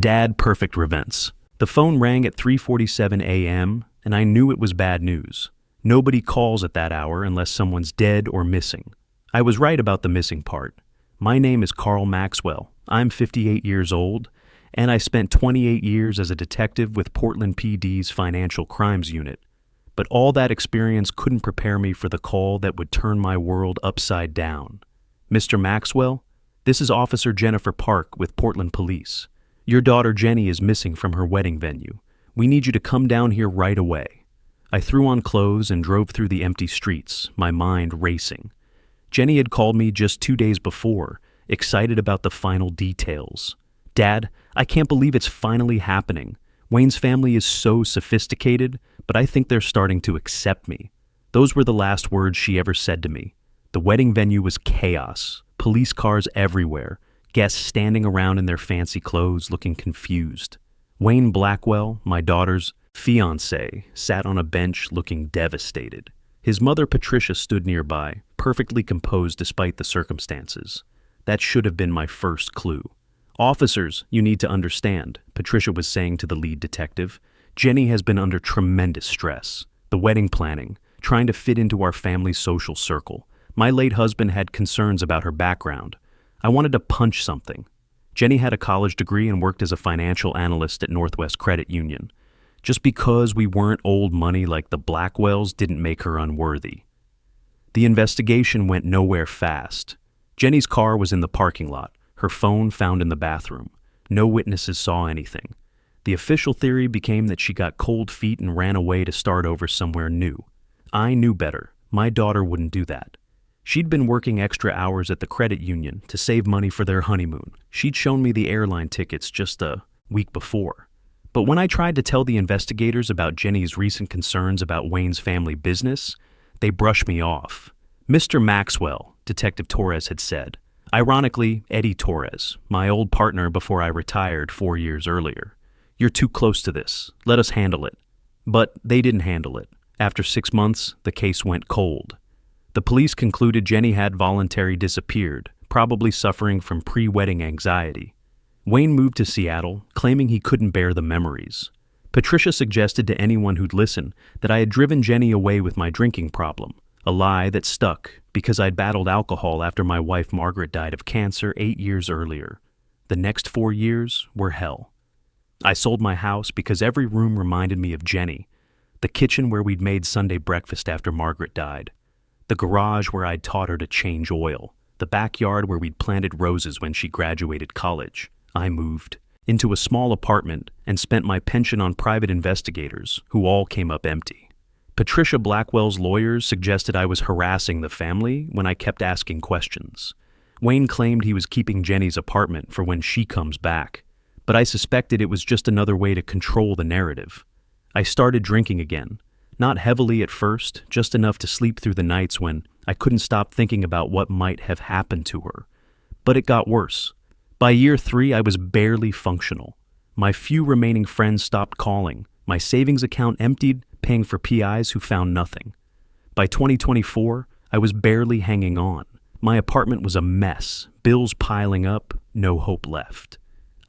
Dad, perfect events. The phone rang at 3:47 a.m., and I knew it was bad news. Nobody calls at that hour unless someone's dead or missing. I was right about the missing part. My name is Carl Maxwell. I'm 58 years old, and I spent 28 years as a detective with Portland PD's Financial Crimes Unit. But all that experience couldn't prepare me for the call that would turn my world upside down. Mr. Maxwell, this is Officer Jennifer Park with Portland Police. Your daughter Jenny is missing from her wedding venue. We need you to come down here right away. I threw on clothes and drove through the empty streets, my mind racing. Jenny had called me just 2 days before, excited about the final details. Dad, I can't believe it's finally happening. Wayne's family is so sophisticated, but I think they're starting to accept me. Those were the last words she ever said to me. The wedding venue was chaos, police cars everywhere, guests standing around in their fancy clothes looking confused. Wayne Blackwell, my daughter's fiancé, sat on a bench looking devastated. His mother Patricia stood nearby, perfectly composed despite the circumstances. That should have been my first clue. Officers, you need to understand, Patricia was saying to the lead detective. Jenny has been under tremendous stress. The wedding planning, trying to fit into our family's social circle. My late husband had concerns about her background. I wanted to punch something. Jenny had a college degree and worked as a financial analyst at Northwest Credit Union. Just because we weren't old money like the Blackwells didn't make her unworthy. The investigation went nowhere fast. Jenny's car was in the parking lot, her phone found in the bathroom. No witnesses saw anything. The official theory became that she got cold feet and ran away to start over somewhere new. I knew better. My daughter wouldn't do that. She'd been working extra hours at the credit union to save money for their honeymoon. She'd shown me the airline tickets just a week before. But when I tried to tell the investigators about Jenny's recent concerns about Wayne's family business, they brushed me off. Mr. Maxwell, Detective Torres had said. Ironically, Eddie Torres, my old partner before I retired 4 years earlier. You're too close to this. Let us handle it. But they didn't handle it. After 6 months, the case went cold. The police concluded Jenny had voluntarily disappeared, probably suffering from pre-wedding anxiety. Wayne moved to Seattle, claiming he couldn't bear the memories. Patricia suggested to anyone who'd listen that I had driven Jenny away with my drinking problem, a lie that stuck because I'd battled alcohol after my wife Margaret died of cancer 8 years earlier. The next 4 years were hell. I sold my house because every room reminded me of Jenny, the kitchen where we'd made Sunday breakfast after Margaret died, the garage where I'd taught her to change oil, the backyard where we'd planted roses when she graduated college. I moved into a small apartment and spent my pension on private investigators who all came up empty. Patricia Blackwell's lawyers suggested I was harassing the family when I kept asking questions. Wayne claimed he was keeping Jenny's apartment for when she comes back, but I suspected it was just another way to control the narrative. I started drinking again. Not heavily at first, just enough to sleep through the nights when I couldn't stop thinking about what might have happened to her. But it got worse. By year 3, I was barely functional. My few remaining friends stopped calling. My savings account emptied, paying for PIs who found nothing. By 2024, I was barely hanging on. My apartment was a mess, bills piling up, no hope left.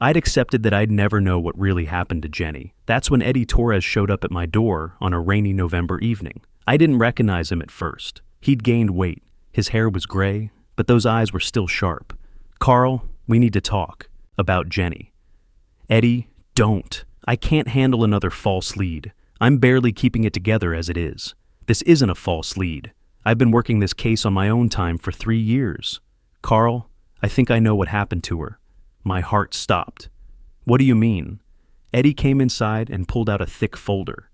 I'd accepted that I'd never know what really happened to Jenny. That's when Eddie Torres showed up at my door on a rainy November evening. I didn't recognize him at first. He'd gained weight. His hair was gray, but those eyes were still sharp. Carl, we need to talk about Jenny. Eddie, don't. I can't handle another false lead. I'm barely keeping it together as it is. This isn't a false lead. I've been working this case on my own time for 3 years. Carl, I think I know what happened to her. My heart stopped. What do you mean? Eddie came inside and pulled out a thick folder.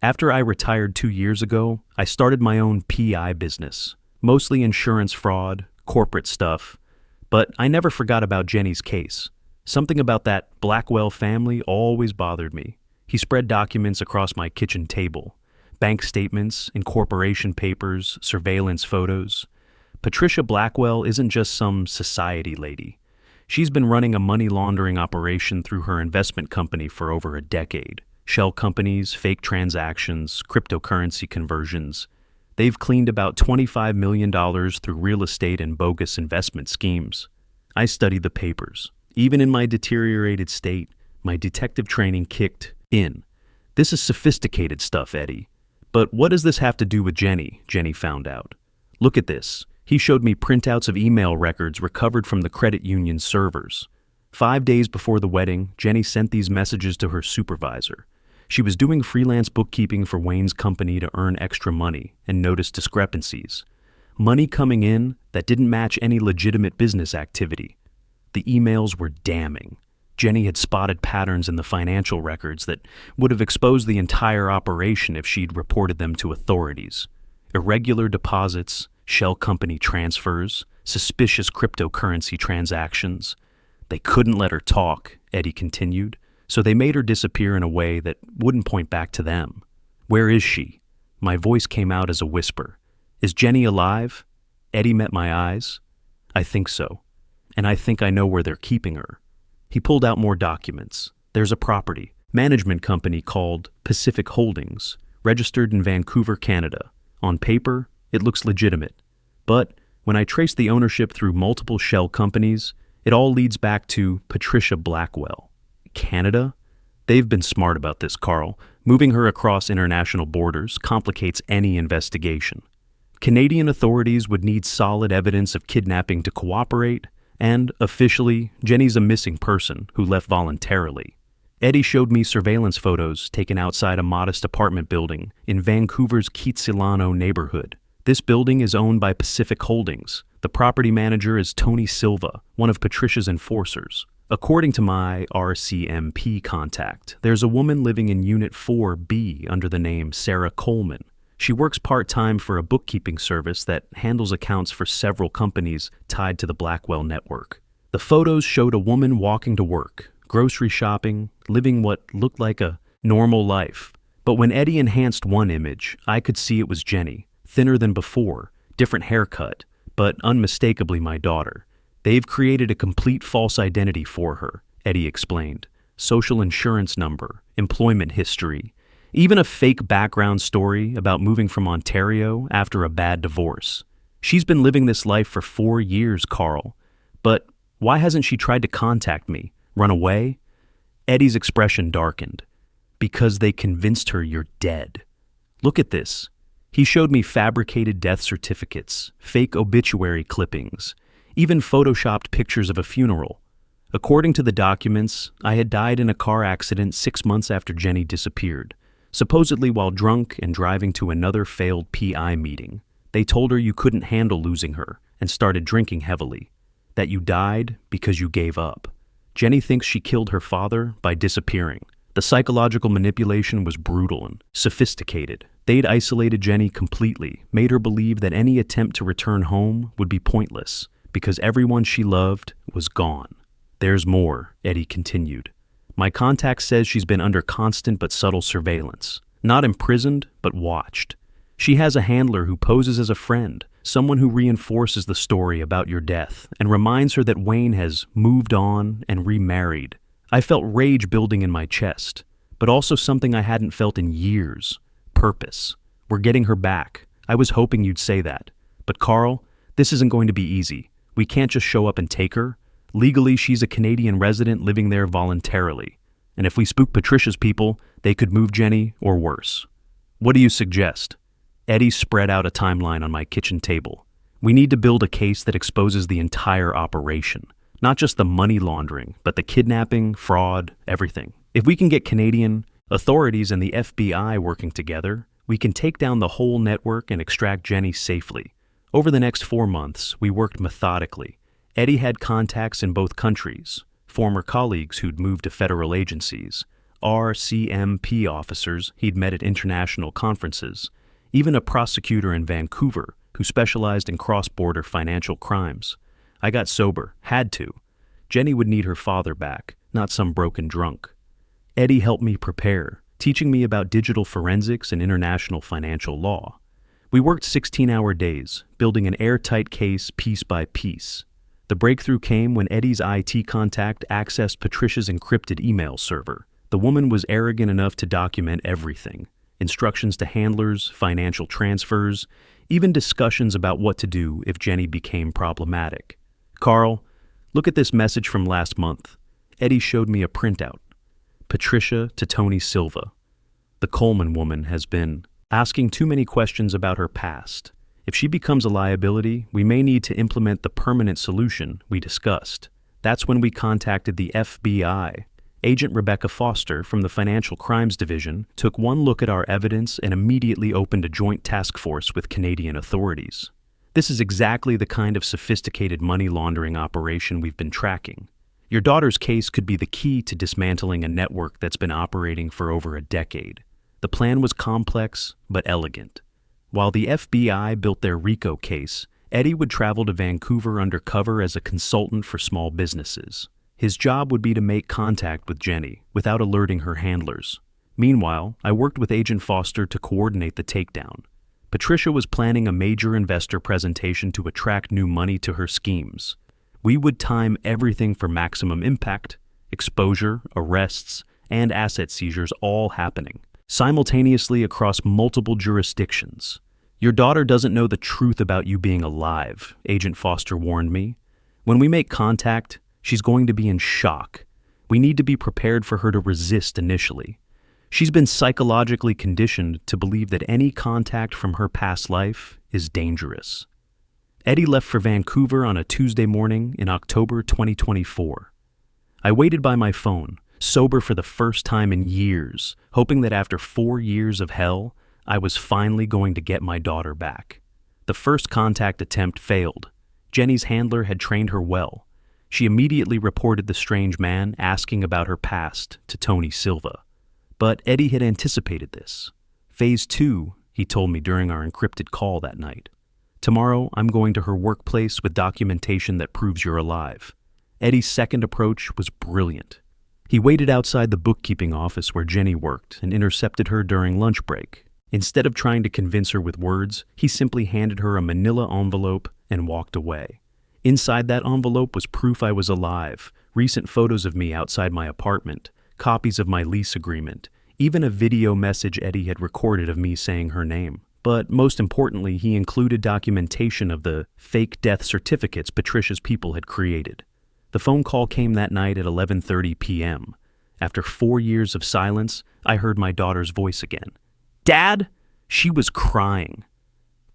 After I retired 2 years ago, I started my own PI business, mostly insurance fraud, corporate stuff, but I never forgot about Jenny's case. Something about that Blackwell family always bothered me. He spread documents across my kitchen table, bank statements, incorporation papers, surveillance photos. Patricia Blackwell isn't just some society lady. She's been running a money laundering operation through her investment company for over a decade. Shell companies, fake transactions, cryptocurrency conversions. They've cleaned about $25 million through real estate and bogus investment schemes. I studied the papers. Even in my deteriorated state, My detective training kicked in. This is sophisticated stuff, Eddie. But what does this have to do with Jenny? Jenny found out. Look at this. He showed me printouts of email records recovered from the credit union's servers. 5 days before the wedding, Jenny sent these messages to her supervisor. She was doing freelance bookkeeping for Wayne's company to earn extra money and noticed discrepancies. Money coming in that didn't match any legitimate business activity. The emails were damning. Jenny had spotted patterns in the financial records that would have exposed the entire operation if she'd reported them to authorities. Irregular deposits, shell company transfers, suspicious cryptocurrency transactions. They couldn't let her talk, Eddie continued, so they made her disappear in a way that wouldn't point back to them. Where is she? My voice came out as a whisper. Is Jenny alive? Eddie met my eyes. I think so. And I think I know where they're keeping her. He pulled out more documents. There's a property management company called Pacific Holdings, registered in Vancouver, Canada. On paper, it looks legitimate. But when I traced the ownership through multiple shell companies, it all leads back to Patricia Blackwell. Canada? They've been smart about this, Carl. Moving her across international borders complicates any investigation. Canadian authorities would need solid evidence of kidnapping to cooperate, and, officially, Jenny's a missing person who left voluntarily. Eddie showed me surveillance photos taken outside a modest apartment building in Vancouver's Kitsilano neighborhood. This building is owned by Pacific Holdings. The property manager is Tony Silva, one of Patricia's enforcers. According to my RCMP contact, there's a woman living in Unit 4B under the name Sarah Coleman. She works part-time for a bookkeeping service that handles accounts for several companies tied to the Blackwell network. The photos showed a woman walking to work, grocery shopping, living what looked like a normal life. But when Eddie enhanced one image, I could see it was Jenny, thinner than before, different haircut, but unmistakably my daughter. They've created a complete false identity for her, Eddie explained. Social insurance number, employment history, even a fake background story about moving from Ontario after a bad divorce. She's been living this life for 4 years, Carl. But why hasn't she tried to contact me? Run away? Eddie's expression darkened. Because they convinced her you're dead. Look at this. He showed me fabricated death certificates, fake obituary clippings, even photoshopped pictures of a funeral. According to the documents, I had died in a car accident 6 months after Jenny disappeared, supposedly while drunk and driving to another failed PI meeting. They told her you couldn't handle losing her and started drinking heavily, that you died because you gave up. Jenny thinks she killed her father by disappearing. The psychological manipulation was brutal and sophisticated. They'd isolated Jenny completely, made her believe that any attempt to return home would be pointless because everyone she loved was gone. There's more, Eddie continued. My contact says she's been under constant but subtle surveillance. Not imprisoned, but watched. She has a handler who poses as a friend, someone who reinforces the story about your death and reminds her that Wayne has moved on and remarried. I felt rage building in my chest, but also something I hadn't felt in years. Purpose. We're getting her back. I was hoping you'd say that. But Carl, this isn't going to be easy. We can't just show up and take her. Legally, she's a Canadian resident living there voluntarily. And if we spook Patricia's people, they could move Jenny or worse. What do you suggest? Eddie spread out a timeline on my kitchen table. We need to build a case that exposes the entire operation. Not just the money laundering, but the kidnapping, fraud, everything. If we can get Canadian authorities and the FBI working together, we can take down the whole network and extract Jenny safely. Over the next 4 months, we worked methodically. Eddie had contacts in both countries, former colleagues who'd moved to federal agencies, RCMP officers he'd met at international conferences, even a prosecutor in Vancouver who specialized in cross-border financial crimes. I got sober, had to. Jenny would need her father back, not some broken drunk. Eddie helped me prepare, teaching me about digital forensics and international financial law. We worked 16-hour days, building an airtight case piece by piece. The breakthrough came when Eddie's IT contact accessed Patricia's encrypted email server. The woman was arrogant enough to document everything. Instructions to handlers, financial transfers, even discussions about what to do if Jenny became problematic. Carl, look at this message from last month. Eddie showed me a printout. Patricia to Tony Silva. The Coleman woman has been asking too many questions about her past. If she becomes a liability, we may need to implement the permanent solution we discussed. That's when we contacted the FBI. Agent Rebecca Foster from the Financial Crimes Division took one look at our evidence and immediately opened a joint task force with Canadian authorities. This is exactly the kind of sophisticated money laundering operation we've been tracking. Your daughter's case could be the key to dismantling a network that's been operating for over a decade. The plan was complex but elegant. While the FBI built their RICO case, Eddie would travel to Vancouver undercover as a consultant for small businesses. His job would be to make contact with Jenny without alerting her handlers. Meanwhile, I worked with Agent Foster to coordinate the takedown. Patricia was planning a major investor presentation to attract new money to her schemes. We would time everything for maximum impact, exposure, arrests, and asset seizures all happening simultaneously across multiple jurisdictions. Your daughter doesn't know the truth about you being alive, Agent Foster warned me. When we make contact, she's going to be in shock. We need to be prepared for her to resist initially. She's been psychologically conditioned to believe that any contact from her past life is dangerous. Eddie left for Vancouver on a Tuesday morning in October 2024. I waited by my phone, sober for the first time in years, hoping that after 4 years of hell, I was finally going to get my daughter back. The first contact attempt failed. Jenny's handler had trained her well. She immediately reported the strange man asking about her past to Tony Silva. But Eddie had anticipated this. Phase 2, he told me during our encrypted call that night. Tomorrow, I'm going to her workplace with documentation that proves you're alive. Eddie's second approach was brilliant. He waited outside the bookkeeping office where Jenny worked and intercepted her during lunch break. Instead of trying to convince her with words, he simply handed her a manila envelope and walked away. Inside that envelope was proof I was alive, recent photos of me outside my apartment, copies of my lease agreement, even a video message Eddie had recorded of me saying her name. But most importantly, he included documentation of the fake death certificates Patricia's people had created. The phone call came that night at 11:30 p.m. After 4 years of silence, I heard my daughter's voice again. Dad? She was crying.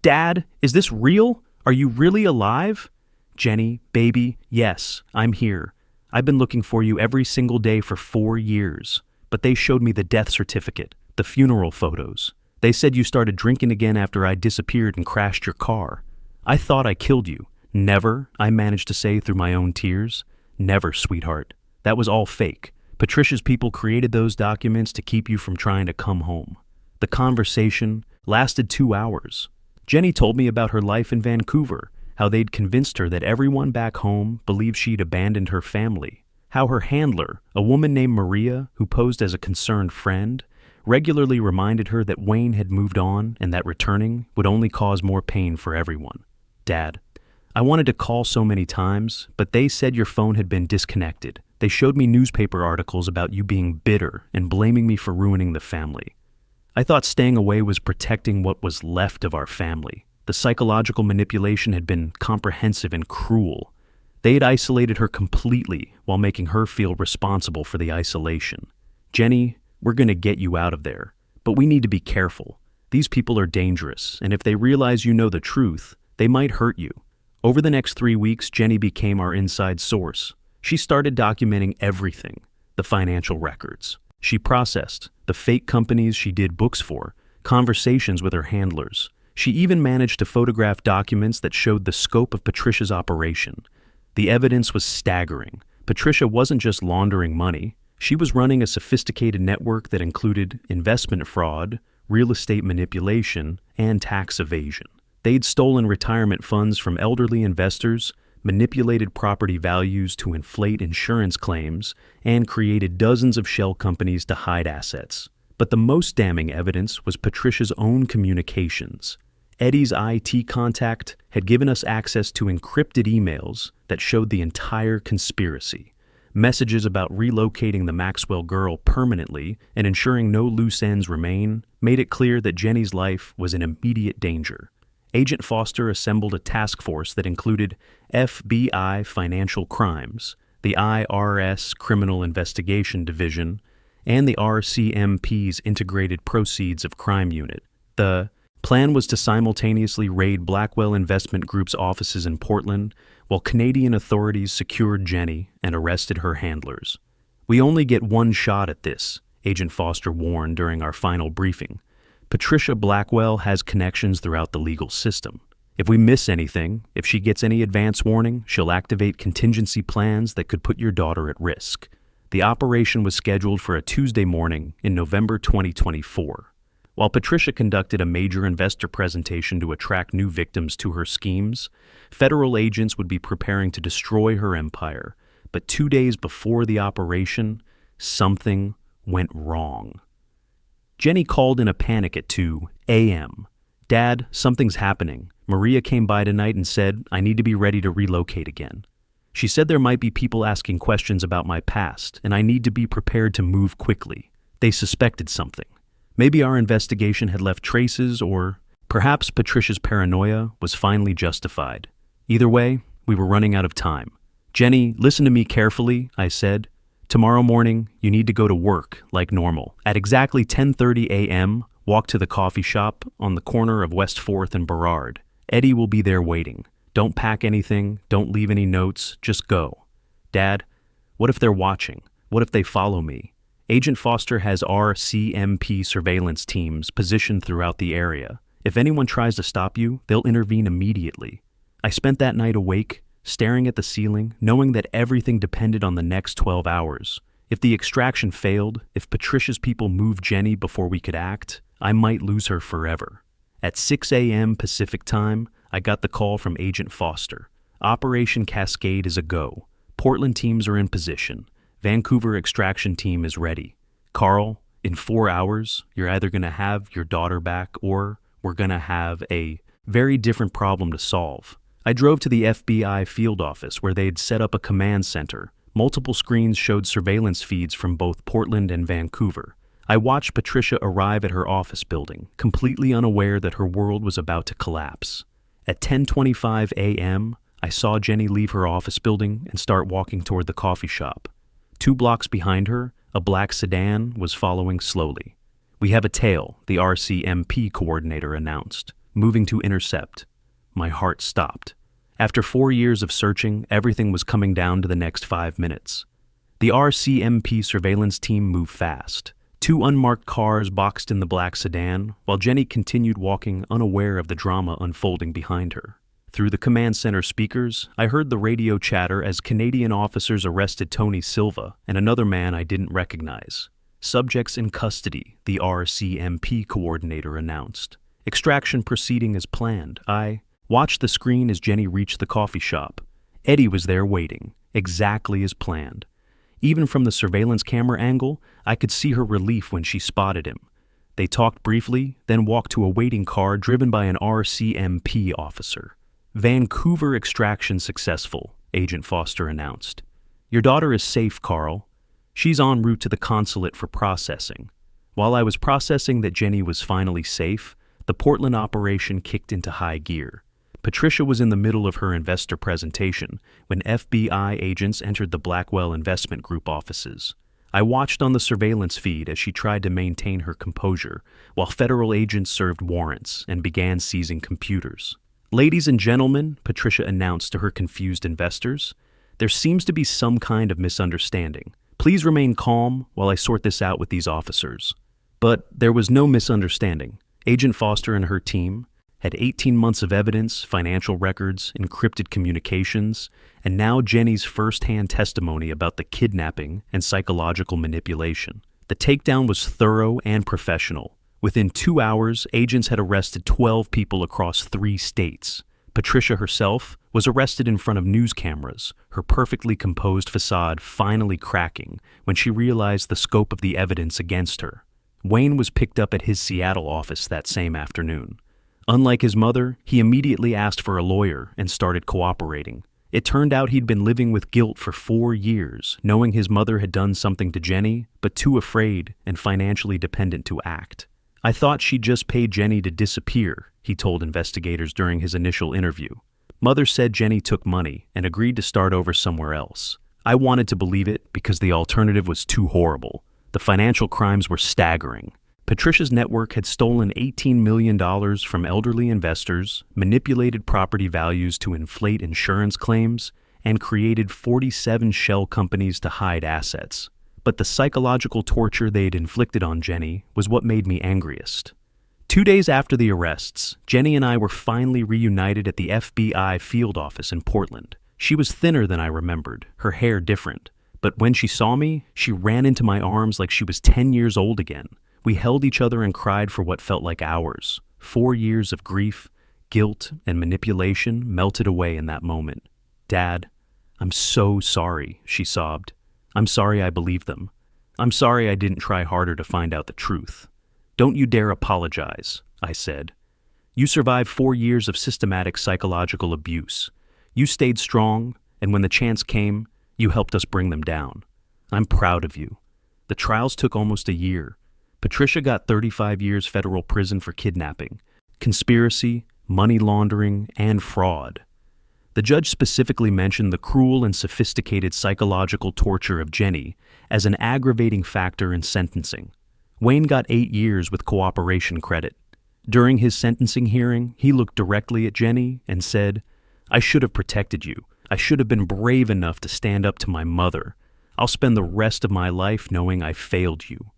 Dad, is this real? Are you really alive? Jenny, baby, yes, I'm here. I've been looking for you every single day for 4 years. But they showed me the death certificate, the funeral photos. They said you started drinking again after I disappeared and crashed your car. I thought I killed you. Never, I managed to say through my own tears. Never, sweetheart. That was all fake. Patricia's people created those documents to keep you from trying to come home. The conversation lasted 2 hours. Jenny told me about her life in Vancouver, how they'd convinced her that everyone back home believed she'd abandoned her family, how her handler, a woman named Maria who posed as a concerned friend, regularly reminded her that Wayne had moved on and that returning would only cause more pain for everyone. Dad, I wanted to call so many times, but they said your phone had been disconnected. They showed me newspaper articles about you being bitter and blaming me for ruining the family. I thought staying away was protecting what was left of our family. The psychological manipulation had been comprehensive and cruel. They had isolated her completely while making her feel responsible for the isolation. Jenny, we're going to get you out of there, but we need to be careful. These people are dangerous, and if they realize you know the truth, they might hurt you. Over the next 3 weeks, Jenny became our inside source. She started documenting everything, the financial records. She processed the fake companies she did books for, conversations with her handlers. She even managed to photograph documents that showed the scope of Patricia's operation. The evidence was staggering. Patricia wasn't just laundering money. She was running a sophisticated network that included investment fraud, real estate manipulation, and tax evasion. They'd stolen retirement funds from elderly investors, manipulated property values to inflate insurance claims, and created dozens of shell companies to hide assets. But the most damning evidence was Patricia's own communications. Eddie's IT contact had given us access to encrypted emails that showed the entire conspiracy. Messages about relocating the Maxwell girl permanently and ensuring no loose ends remain made it clear that Jenny's life was in immediate danger. Agent Foster assembled a task force that included FBI Financial Crimes, the IRS Criminal Investigation Division, and the RCMP's Integrated Proceeds of Crime Unit. The plan was to simultaneously raid Blackwell Investment Group's offices in Portland, while Canadian authorities secured Jenny and arrested her handlers. "We only get one shot at this," Agent Foster warned during our final briefing. "Patricia Blackwell has connections throughout the legal system. If we miss anything, if she gets any advance warning, she'll activate contingency plans that could put your daughter at risk." The operation was scheduled for a Tuesday morning in November 2024. While Patricia conducted a major investor presentation to attract new victims to her schemes, federal agents would be preparing to destroy her empire. But 2 days before the operation, something went wrong. Jenny called in a panic at 2 a.m. "Dad, something's happening. Maria came by tonight and said I need to be ready to relocate again. She said there might be people asking questions about my past, and I need to be prepared to move quickly. They suspected something. Maybe our investigation had left traces, or perhaps Patricia's paranoia was finally justified. Either way, we were running out of time. Jenny, listen to me carefully," I said. "Tomorrow morning, you need to go to work like normal. At exactly 10:30 a.m., walk to the coffee shop on the corner of West 4th and Burrard. Eddie will be there waiting. Don't pack anything, don't leave any notes, just go. Dad, what if they're watching? What if they follow me? Agent Foster has RCMP surveillance teams positioned throughout the area. If anyone tries to stop you, they'll intervene immediately." I spent that night awake, staring at the ceiling, knowing that everything depended on the next 12 hours. If the extraction failed, if Patricia's people moved Jenny before we could act, I might lose her forever. At 6 a.m. Pacific time, I got the call from Agent Foster. "Operation Cascade is a go. Portland teams are in position. Vancouver extraction team is ready. Carl, in 4 hours, you're either going to have your daughter back or we're going to have a very different problem to solve." I drove to the FBI field office where they'd set up a command center. Multiple screens showed surveillance feeds from both Portland and Vancouver. I watched Patricia arrive at her office building, completely unaware that her world was about to collapse. At 10:25 a.m., I saw Jenny leave her office building and start walking toward the coffee shop. 2 blocks behind her, a black sedan was following slowly. "We have a tail," the RCMP coordinator announced, moving to intercept. My heart stopped. After 4 years of searching, everything was coming down to the next 5 minutes. The RCMP surveillance team moved fast. 2 unmarked cars boxed in the black sedan, while Jenny continued walking unaware of the drama unfolding behind her. Through the command center speakers, I heard the radio chatter as Canadian officers arrested Tony Silva and another man I didn't recognize. "Subjects in custody," the RCMP coordinator announced. "Extraction proceeding as planned." I watched the screen as Jenny reached the coffee shop. Eddie was there waiting, exactly as planned. Even from the surveillance camera angle, I could see her relief when she spotted him. They talked briefly, then walked to a waiting car driven by an RCMP officer. "Vancouver extraction successful," Agent Foster announced. "Your daughter is safe, Carl. She's en route to the consulate for processing." While I was processing that Jenny was finally safe, the Portland operation kicked into high gear. Patricia was in the middle of her investor presentation when FBI agents entered the Blackwell Investment Group offices. I watched on the surveillance feed as she tried to maintain her composure, while federal agents served warrants and began seizing computers. "Ladies and gentlemen," Patricia announced to her confused investors, "there seems to be some kind of misunderstanding. Please remain calm while I sort this out with these officers." But there was no misunderstanding. Agent Foster and her team had 18 months of evidence, financial records, encrypted communications, and now Jenny's first-hand testimony about the kidnapping and psychological manipulation. The takedown was thorough and professional. Within 2 hours, agents had arrested 12 people across 3 states. Patricia herself was arrested in front of news cameras, her perfectly composed facade finally cracking when she realized the scope of the evidence against her. Wayne was picked up at his Seattle office that same afternoon. Unlike his mother, he immediately asked for a lawyer and started cooperating. It turned out he'd been living with guilt for 4 years, knowing his mother had done something to Jenny, but too afraid and financially dependent to act. "I thought she'd just paid Jenny to disappear," he told investigators during his initial interview. "Mother said Jenny took money and agreed to start over somewhere else. I wanted to believe it because the alternative was too horrible. The financial crimes were staggering. Patricia's network had stolen $18 million from elderly investors, manipulated property values to inflate insurance claims, and created 47 shell companies to hide assets. But the psychological torture they had inflicted on Jenny was what made me angriest. 2 days after the arrests, Jenny and I were finally reunited at the FBI field office in Portland. She was thinner than I remembered, her hair different. But when she saw me, she ran into my arms like she was 10 years old again. We held each other and cried for what felt like hours. 4 years of grief, guilt, and manipulation melted away in that moment. "Dad, I'm so sorry," she sobbed. "I'm sorry I believed them. I'm sorry I didn't try harder to find out the truth." "Don't you dare apologize," I said. "You survived 4 years of systematic psychological abuse. You stayed strong, and when the chance came, you helped us bring them down. I'm proud of you." The trials took almost a year. Patricia got 35 years federal prison for kidnapping, conspiracy, money laundering, and fraud. The judge specifically mentioned the cruel and sophisticated psychological torture of Jenny as an aggravating factor in sentencing. Wayne got 8 years with cooperation credit. During his sentencing hearing, he looked directly at Jenny and said, "I should have protected you. I should have been brave enough to stand up to my mother. I'll spend the rest of my life knowing I failed you."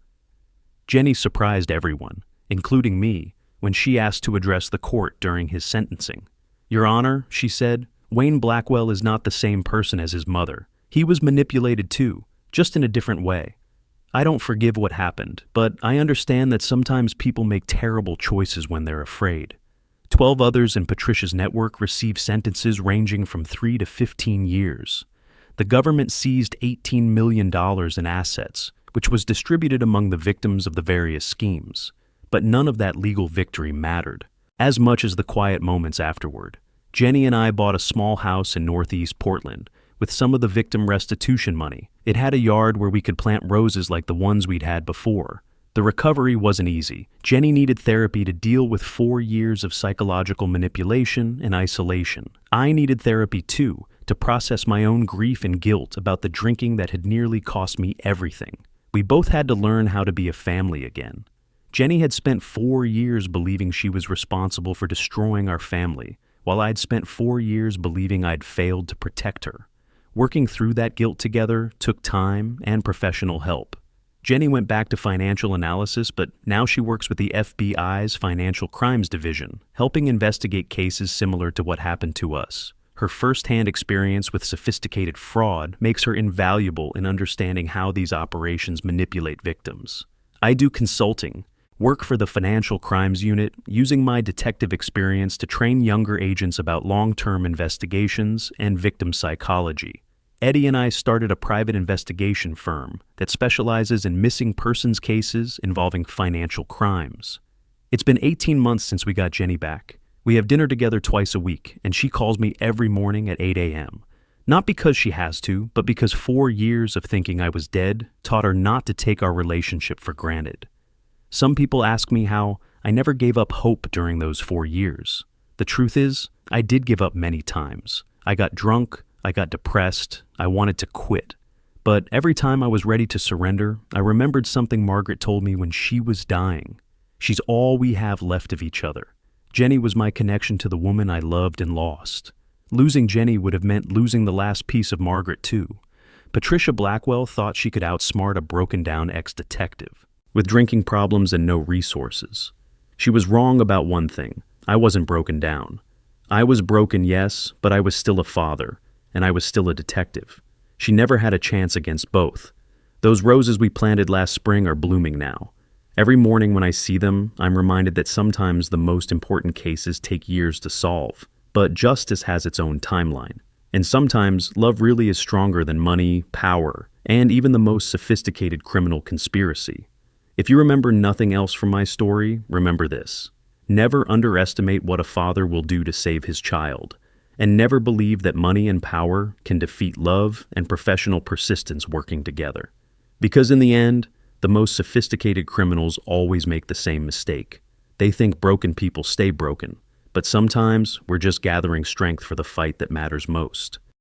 Jenny surprised everyone, including me, when she asked to address the court during his sentencing. "Your Honor," she said, "Wayne Blackwell is not the same person as his mother. He was manipulated too, just in a different way. I don't forgive what happened, but I understand that sometimes people make terrible choices when they're afraid." 12 others in Patricia's network received sentences ranging from 3 to 15 years. The government seized $18 million in assets, which was distributed among the victims of the various schemes. But none of that legal victory mattered, as much as the quiet moments afterward. Jenny and I bought a small house in Northeast Portland with some of the victim restitution money. It had a yard where we could plant roses like the ones we'd had before. The recovery wasn't easy. Jenny needed therapy to deal with 4 years of psychological manipulation and isolation. I needed therapy too, to process my own grief and guilt about the drinking that had nearly cost me everything. We both had to learn how to be a family again. Jenny had spent 4 years believing she was responsible for destroying our family, while I'd spent 4 years believing I'd failed to protect her. Working through that guilt together took time and professional help. Jenny went back to financial analysis, but now she works with the FBI's Financial Crimes Division, helping investigate cases similar to what happened to us. Her first-hand experience with sophisticated fraud makes her invaluable in understanding how these operations manipulate victims. I do consulting, work for the Financial Crimes Unit, using my detective experience to train younger agents about long-term investigations and victim psychology. Eddie and I started a private investigation firm that specializes in missing persons cases involving financial crimes. It's been 18 months since we got Jenny back. We have dinner together twice a week, and she calls me every morning at 8 a.m. Not because she has to, but because 4 years of thinking I was dead taught her not to take our relationship for granted. Some people ask me how I never gave up hope during those 4 years. The truth is, I did give up many times. I got drunk, I got depressed, I wanted to quit. But every time I was ready to surrender, I remembered something Margaret told me when she was dying. She's all we have left of each other. Jenny was my connection to the woman I loved and lost. Losing Jenny would have meant losing the last piece of Margaret too. Patricia Blackwell thought she could outsmart a broken-down ex-detective, with drinking problems and no resources. She was wrong about one thing. I wasn't broken down. I was broken, yes, but I was still a father, and I was still a detective. She never had a chance against both. Those roses we planted last spring are blooming now. Every morning when I see them, I'm reminded that sometimes the most important cases take years to solve, but justice has its own timeline. And sometimes love really is stronger than money, power, and even the most sophisticated criminal conspiracy. If you remember nothing else from my story, remember this. Never underestimate what a father will do to save his child, and never believe that money and power can defeat love and professional persistence working together. Because in the end, the most sophisticated criminals always make the same mistake. They think broken people stay broken, but sometimes we're just gathering strength for the fight that matters most.